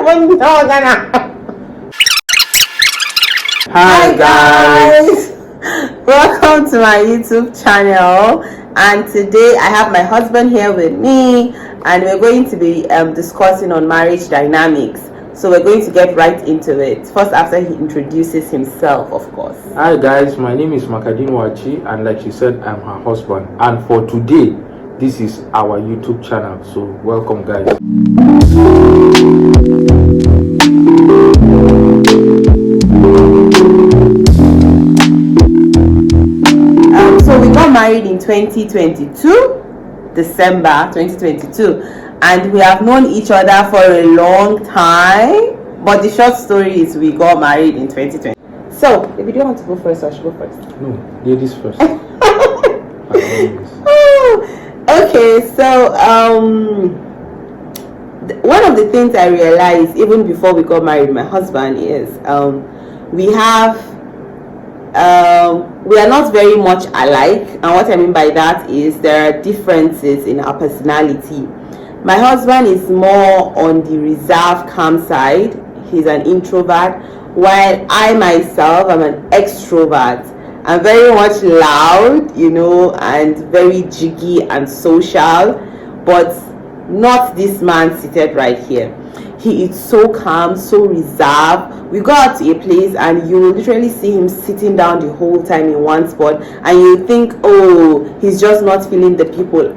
even know Hi guys, welcome to my YouTube channel, and today I have my husband here with me, and we're going to be discussing on marriage dynamics. So we're going to get right into it. First, after he introduces himself, of course. Hi guys, my name is Makadeen Wachy, and like she said, I'm her husband. And for today, this is our YouTube channel. So welcome guys. So we got married in 2022, December 2022, and we have known each other for a long time. But the short story is we got married in 2020. So, if you don't want to go first, I should go first. No, ladies first. Okay, so one of the things I realized even before we got married, my husband, is we are not very much alike, and what I mean by that is there are differences in our personality. My husband is more on the reserved, calm side. He's an introvert, while I myself am an extrovert. I'm very much loud, and very jiggy and social, but not this man seated right here. He is so calm, so reserved. We go out to a place and you will literally see him sitting down the whole time in one spot, and you think, oh, he's just not feeling the people.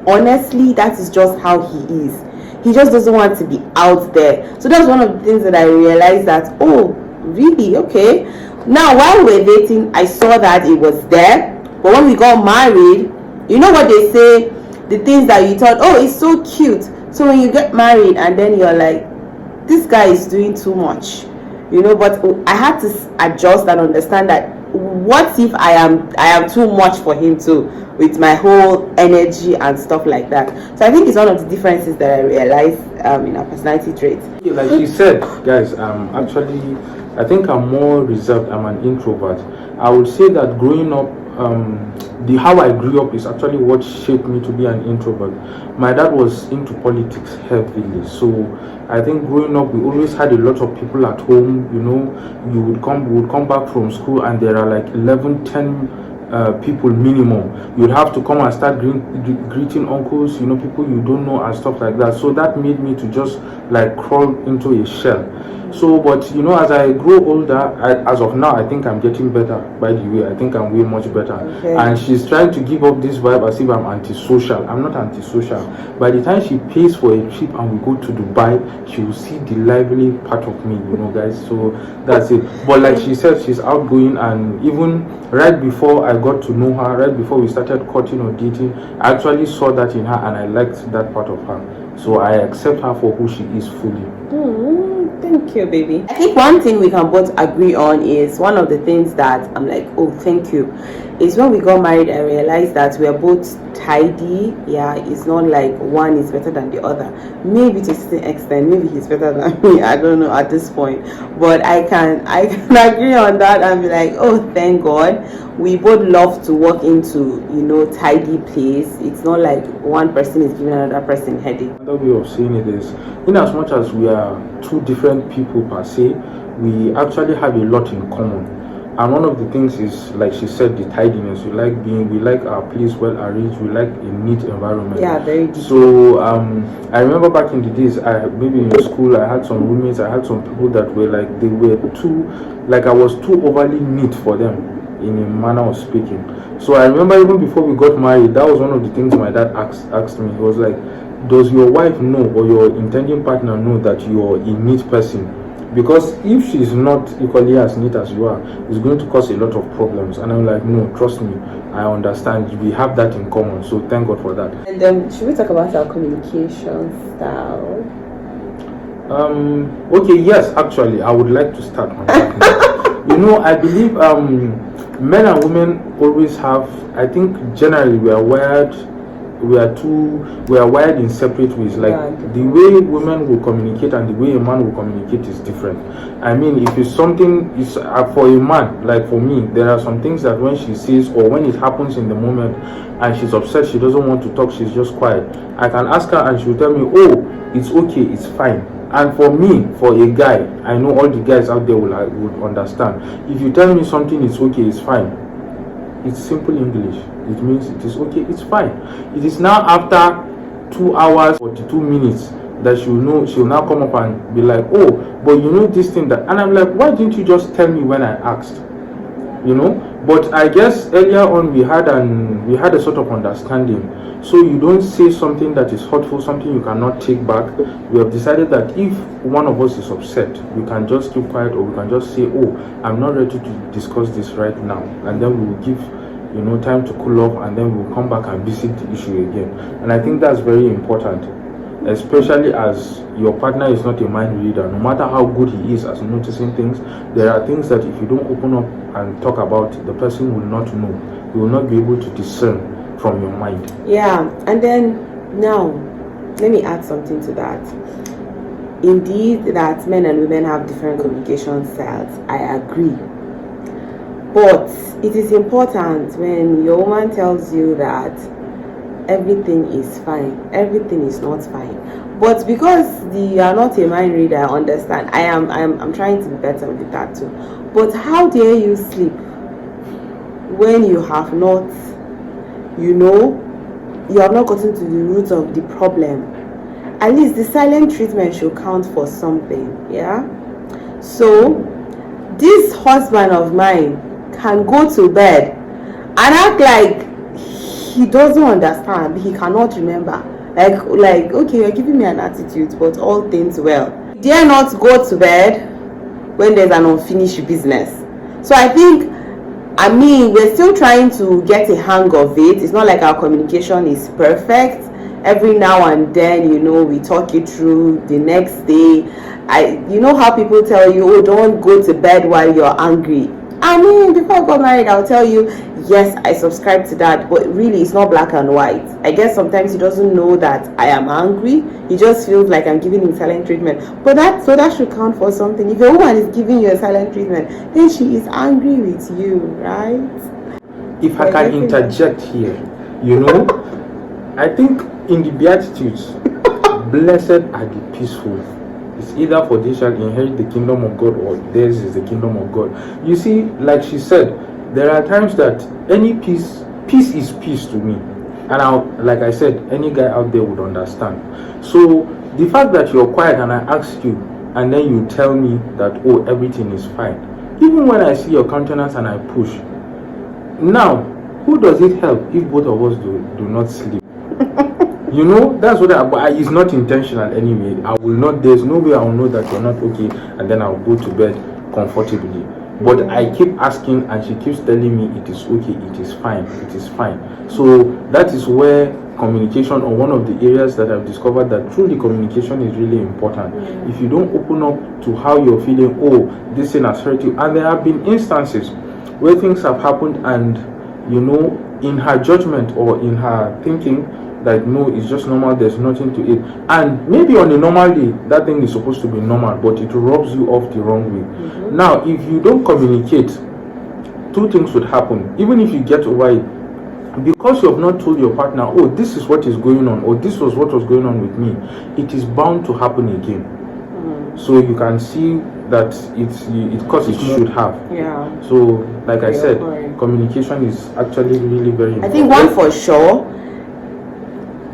Honestly, that is just how he is. He just doesn't want to be out there. So that's one of the things that I realized, that, oh, really? Okay. Now, while we were dating, I saw that it was there. But when we got married, you know what they say? The things that you thought, oh, it's so cute. So when you get married and then you're like, this guy is doing too much. But I had to adjust and understand that what if I am too much for him too, with my whole energy and stuff like that. So I think it's one of the differences that I realized in our personality traits. Like you said, guys, actually, I think I'm more reserved. I'm an introvert. I would say that growing up, how I grew up is actually what shaped me to be an introvert. My dad was into politics heavily, so I think growing up we always had a lot of people at home. We would come back from school and there are like 11, 10 people minimum. You'd have to come and start greeting uncles, people you don't know and stuff like that. So that made me to just like crawl into a shell. So, but as I grow older, as of now, I think I'm getting better. By the way, I think I'm way much better. Okay. And she's trying to give up this vibe as if I'm antisocial. I'm not antisocial. By the time she pays for a trip and we go to Dubai, she will see the lively part of me, guys. So that's it. But like she said, she's outgoing, and even right before I got to know her, right before we started courting or dating, I actually saw that in her and I liked that part of her. So I accept her for who she is fully. Thank you, baby. I think one thing we can both agree on is one of the things that I'm like, oh, thank you, is when we got married, I realized that we are both tidy. Yeah, it's not like one is better than the other. Maybe to a certain extent, maybe he's better than me. I don't know at this point, but I can agree on that and be like, oh, thank God. We both love to walk into tidy place. It's not like one person is giving another person headache. Another way of saying it is, in as much as we are two different people per se, we actually have a lot in common. And one of the things is, like she said, the tidiness. We like our place well arranged. We like a neat environment. Yeah, very deep. So I remember back in the days, maybe in school, I had some roommates. I had some people that were like, I was too overly neat for them, in a manner of speaking. So I remember even before we got married, that was one of the things my dad asked me. He was like, does your wife know, or your intending partner know, that you're a neat person? Because if she's not equally as neat as you are, it's going to cause a lot of problems. And I'm like, no, trust me, I understand. We have that in common. So thank God for that. And should we talk about our communication style? Okay, yes, actually, I would like to start on that now. I believe men and women always have, I think generally we are wired in separate ways. Like, the way women will communicate and the way a man will communicate is different. I mean, if it's something is for a man, like for me, there are some things that when she says, or when it happens in the moment and she's upset, she doesn't want to talk, she's just quiet, I can ask her and she'll tell me, oh, it's okay, it's fine. And for me, for a guy, I know all the guys out there would understand. If you tell me something is okay, it's fine. It's simple English. It means it is okay, it's fine. It is now after 2 hours 42 minutes that she'll now come up and be like, oh, but you know this thing that, and I'm like, why didn't you just tell me when I asked? But I guess earlier on we had a sort of understanding. So you don't say something that is hurtful, something you cannot take back. We have decided that if one of us is upset, we can just keep quiet, or we can just say, oh, I'm not ready to discuss this right now, and then we will give time to cool off, and then we'll come back and visit the issue again. And I think that's very important, especially as your partner is not a mind reader. No matter how good he is at noticing things, there are things that if you don't open up and talk about, the person will not know. He will not be able to discern from your mind. Yeah, and then now let me add something to that. Indeed, that men and women have different communication styles. I agree. But it is important when your woman tells you that everything is fine, everything is not fine. But because you are not a mind reader, I understand. I'm trying to be better with that too. But how dare you sleep when you have not, you have not gotten to the root of the problem? At least the silent treatment should count for something. Yeah. So this husband of mine can go to bed and act like he doesn't understand, he cannot remember, like okay, you're giving me an attitude, but all things well. Dare not go to bed when there's an unfinished business. So I think, we're still trying to get a hang of it. It's not like our communication is perfect. Every now and then, we talk it through. The next day, how people tell you, oh, don't go to bed while you're angry. Before I got married, I'll tell you, yes, I subscribe to that, but really it's not black and white. I guess sometimes he doesn't know that I am angry. He just feels like I'm giving him silent treatment. But that should count for something. If a woman is giving you a silent treatment, then she is angry with you, right? If I can interject here, I think in the Beatitudes, blessed are the peaceful. It's either for they shall inherit the kingdom of God, or theirs is the kingdom of God. You see, like she said, there are times that any peace is peace to me. And like I said, any guy out there would understand. So the fact that you're quiet and I ask you, and then you tell me that, oh, everything is fine. Even when I see your countenance and I push. Now, who does it help if both of us do not sleep? That's what it's not intentional anyway. There's no way I'll know that you're not okay, and then I'll go to bed comfortably. But I keep asking, and she keeps telling me it is okay, it is fine, it is fine. So that is where communication, or one of the areas that I've discovered that truly communication is really important. If you don't open up to how you're feeling, oh, this thing has hurt you, and there have been instances where things have happened, and in her judgment or in her thinking, that no, it's just normal, there's nothing to it, and maybe on a normal day that thing is supposed to be normal, but it rubs you off the wrong way. Now, if you don't communicate, two things would happen. Even if you get over it, because you have not told your partner, oh, this is what is going on, or this was what was going on with me, it is bound to happen again. So you can see that it should have. Yeah. So like I said, communication is actually really very important. I think one for sure,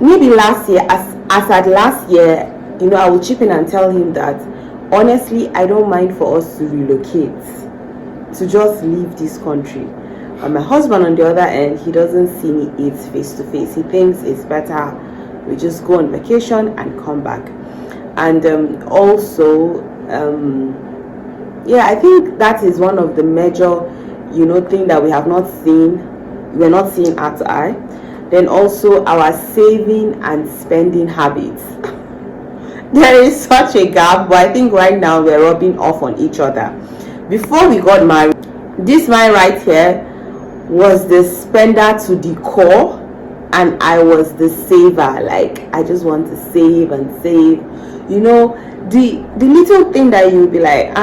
maybe last year, as at last year, I would chip in and tell him that honestly, I don't mind for us to relocate, to just leave this country. And my husband, on the other end, he doesn't see me eat face to face. He thinks it's better we just go on vacation and come back. And I think that is one of the major, thing that we have not seen. We're not seeing eye to eye. Then also our saving and spending habits. There is such a gap, but I think right now we're rubbing off on each other. Before we got married, this man right here was the spender to the core, and I was the saver. Like, I just want to save and save. The little thing that you would be like,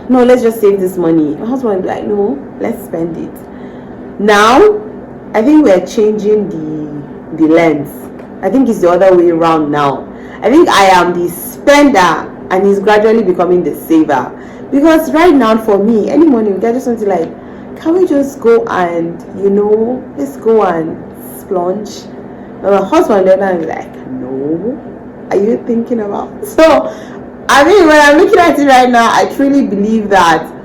no, let's just save this money. My husband would be like, no, let's spend it. Now, I think we're changing the lens. I think it's the other way around now. I think I am the spender and he's gradually becoming the saver. Because right now for me, any morning we get just something like, can we just go and let's go and splunge? My husband then I'm like, no, are you thinking about? So I mean, when I'm looking at it right now, I truly believe that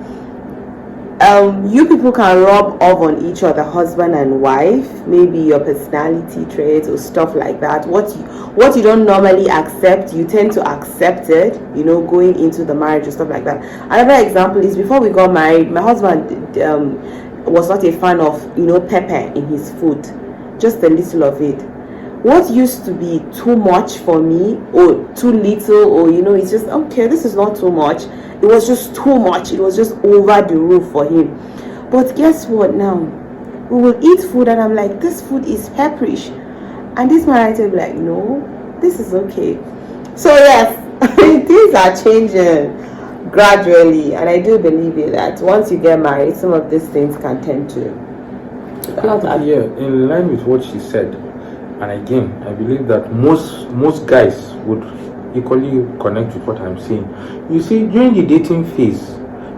you people can rub off on each other, husband and wife, maybe your personality traits or stuff like that. What you don't normally accept, you tend to accept it, going into the marriage and stuff like that. Another example is, before we got married, my husband was not a fan of pepper in his food, just a little of it. What used to be too much for me, or too little, or it's just okay, this is not too much, it was just too much, it was just over the roof for him. But guess what? Now we will eat food and I'm like, this food is pepperish, and this man will be like, no, this is okay. So yes, things are changing gradually, and I do believe it that once you get married, some of these things can tend to in line with what she said. And again, I believe that most guys would equally connect with what I'm saying. You see, during the dating phase,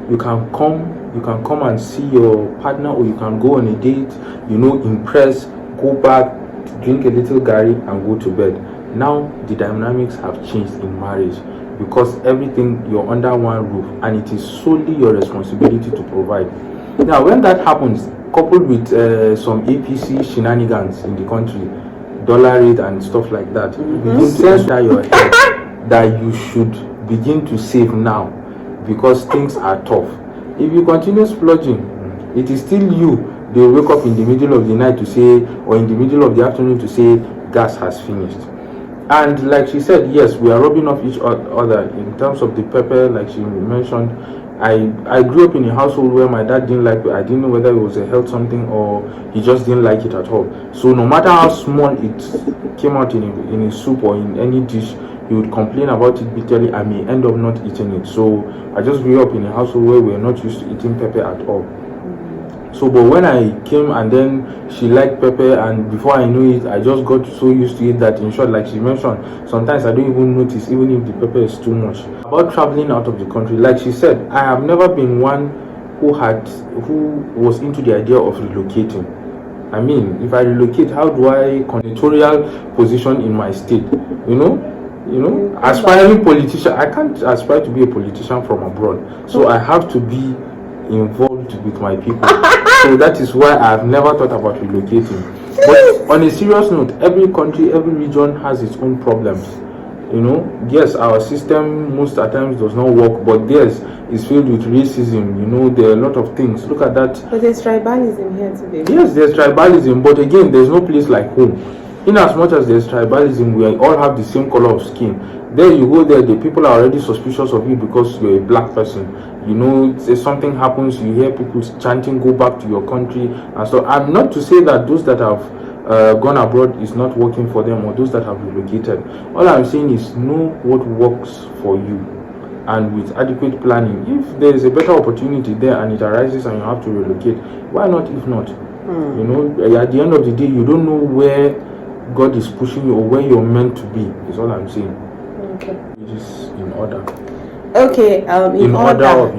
you can come and see your partner, or you can go on a date, impress, go back, drink a little gari and go to bed. Now the dynamics have changed in marriage, because everything, you're under one roof, and it is solely your responsibility to provide. Now when that happens, coupled with some APC shenanigans in the country, dollar rate and stuff like that, begin to enter your head that you should begin to save now, because things are tough. If you continue splurging, it is still you. They wake up in the middle of the night to say, or in the middle of the afternoon to say, gas has finished. And like she said, yes, we are rubbing off each other in terms of the pepper, like she mentioned. I grew up in a household where my dad didn't like it. I didn't know whether it was a health something or he just didn't like it at all. So no matter how small it came out in a soup or in any dish, he would complain about it bitterly and may end up not eating it. So I just grew up in a household where we were not used to eating pepper at all. So but when I came, and then she liked pepper, and before I knew it, I just got so used to it that, in short, like she mentioned, sometimes I don't even notice, even if the pepper is too much. About traveling out of the country, like she said, I have never been one who was into the idea of relocating. I mean, if I relocate, how do I senatorial position in my state? Aspiring politician, I can't aspire to be a politician from abroad, so I have to be involved with my people. So that is why I have never thought about relocating. But on a serious note, every country, every region has its own problems. Yes, our system most at times does not work, but theirs is filled with racism. There are a lot of things. Look at that. But there's tribalism here today. Yes, there's tribalism, but again, there's no place like home. In as much as there's tribalism, we all have the same color of skin. There you go, there the people are already suspicious of you because you're a black person. If something happens, you hear people chanting, go back to your country. And so I'm not to say that those that have gone abroad is not working for them, or those that have relocated. All I'm saying is know what works for you, and with adequate planning. If there is a better opportunity there and it arises and you have to relocate, why not? If not, at the end of the day, you don't know where God is pushing you or where you're meant to be. Is all I'm saying. Okay. It is in order. Okay, in order of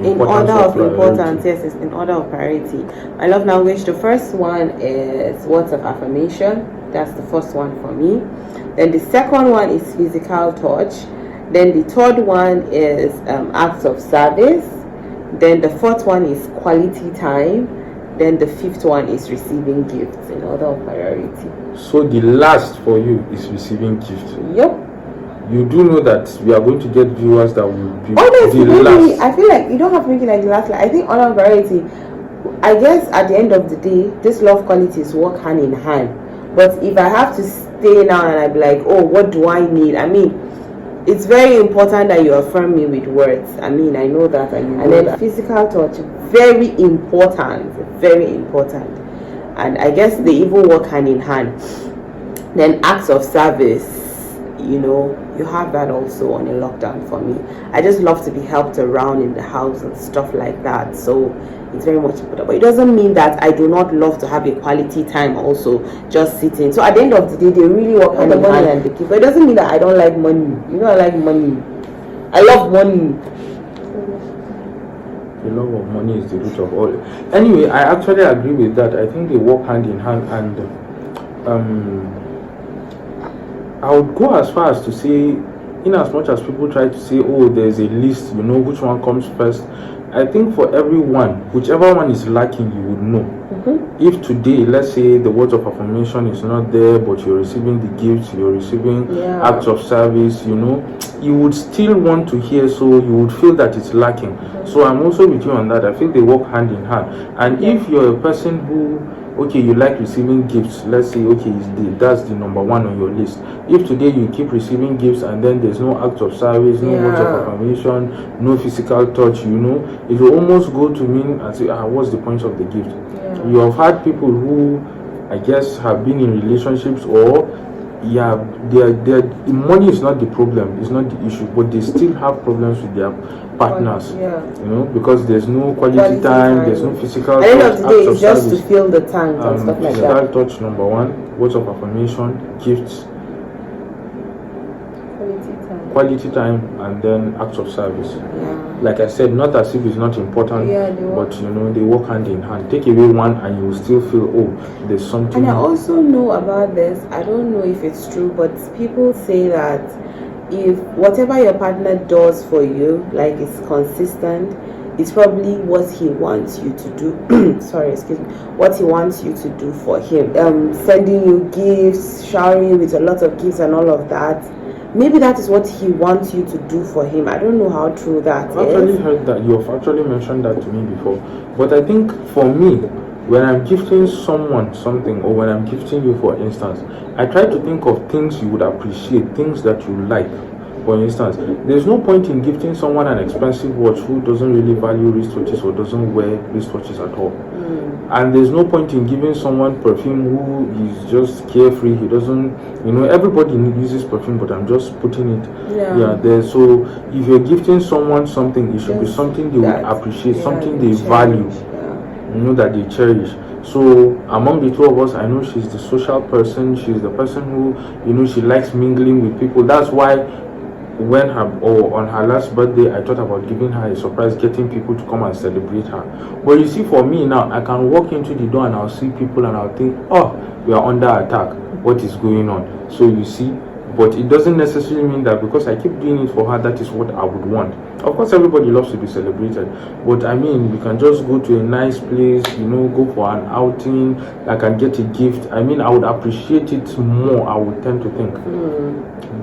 importance, yes, it's in order of priority. My love language, the first one is words of affirmation. That's the first one for me. Then the second one is physical touch. Then the third one is acts of service. Then the fourth one is quality time. Then the fifth one is receiving gifts, in order of priority. So the last for you is receiving gifts. Yep. You do know that we are going to get viewers that will be honestly, the last. I feel like you don't have to make it like the last. Like, I think honor variety, I guess at the end of the day, this love qualities work hand in hand. But if I have to stay now and I be like, oh, what do I need? I mean, it's very important that you affirm me with words. I mean, I know that. And then physical touch, very important. Very important. And I guess they even work hand in hand. Then acts of service. You have that also on a lockdown for me. I just love to be helped around in the house and stuff like that. So it's very much important. But it doesn't mean that I do not love to have a quality time also just sitting. So at the end of the day, they really work hand in hand. But it doesn't mean that I don't like money. I like money. I love money. The love of money is the root of all. Anyway, I actually agree with that. I think they work hand in hand, and I would go as far as to say, in as much as people try to say, oh, there's a list, you know, which one comes first, I think for everyone, whichever one is lacking, you would know. If today, let's say the words of affirmation is not there, but you're receiving the gifts, you're receiving acts of service, you know, you would still want to hear, so you would feel that it's lacking. So I'm also with you on that. I feel they work hand in hand. And if you're a person who, okay, you like receiving gifts, let's say, okay, that's the number one on your list. If today you keep receiving gifts and then there's no act of service, no words of affirmation, no physical touch, you know, it will almost go to mean and say, what's the point of the gift? You have had people who, I guess, have been in relationships, or their money is not the problem, it's not the issue, but they still have problems with their partners, you know, because there's no quality time, there's no physical touch. At the end of the day, it's just to fill the tank and stuff like that. Physical touch, number one, words of affirmation, gifts, quality time, and then acts of service. Like I said, not as if it's not important, but you know, they work hand in hand. Take away one and you will still feel, oh, there's something. And I also know about this, I don't know if it's true, but people say that if whatever your partner does for you, like it's consistent, it's probably what he wants you to do. What he wants you to do for him. Sending you gifts, showering you with a lot of gifts and all of that. Maybe that is what he wants you to do for him. I don't know how true that is. I've actually heard that. You've actually mentioned that to me before. But I think for me, when I'm gifting someone something, or when I'm gifting you, for instance, I try to think of things you would appreciate, things that you like. For instance, there's no point in gifting someone an expensive watch who doesn't really value wristwatches or doesn't wear wristwatches at all. And there's no point in giving someone perfume who is just carefree. He doesn't, you know, everybody uses perfume, but I'm just putting it there. So if you're gifting someone something, it should be something they would appreciate, something they value, you know, that they cherish. So among the two of us, I know she's the social person. She's the person who, you know, she likes mingling with people. That's why when on her last birthday, I thought about giving her a surprise, getting people to come and celebrate her. But you see, for me now, I can walk into the door and I'll see people and I'll think, oh, we are under attack, what is going on? So you see, but it doesn't necessarily mean that because I keep doing it for her, that is what I would want. Of course, everybody loves to be celebrated, but I mean, we can just go to a nice place, you know, go for an outing, I can get a gift. I mean, I would appreciate it more, I would tend to think,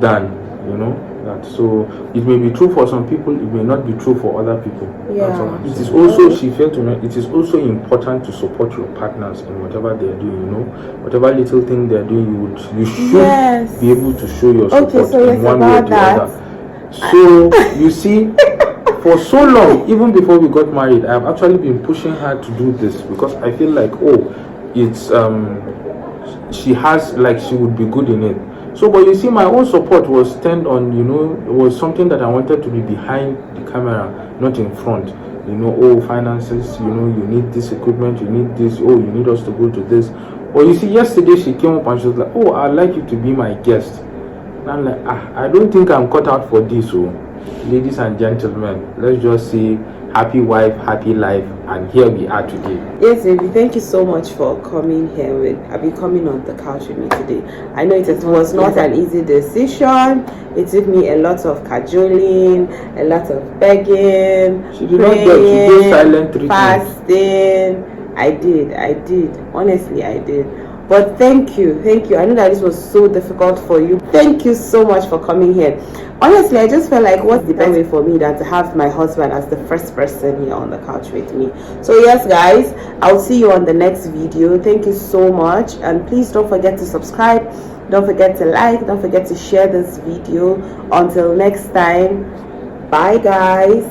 than, you know, that. So it may be true for some people, it may not be true for other people. It is also, she failed to mention, it is also important to support your partners in whatever they are doing, you know, whatever little thing they are doing, you should be able to show your support in one way or the other. So you see, for so long, even before we got married, I've actually been pushing her to do this because I feel like, oh, it's she has, like, she would be good in it. So, but you see, my own support was turned on, you know, it was something that I wanted to be behind the camera, not in front. You know, oh, finances, you know, you need this equipment, you need this, oh, you need us to go to this. But you see, yesterday she came up and she was like, oh, I'd like you to be my guest. And I'm like, I don't think I'm cut out for this. So, ladies and gentlemen, let's just say happy wife, happy life, and here we are today. Yes, baby, thank you so much for coming here coming on the couch with me today. I know it was not an easy decision. It took me a lot of cajoling, a lot of begging, she did not beg, she did silent treatment, fasting. I did. Honestly, I did. But thank you. I know that this was so difficult for you. Thank you so much for coming here. Honestly, I just felt like what's the best way for me than to have my husband as the first person here on the couch with me. So yes, guys, I'll see you on the next video. Thank you so much, and please don't forget to subscribe, don't forget to like, don't forget to share this video. Until next time, bye guys.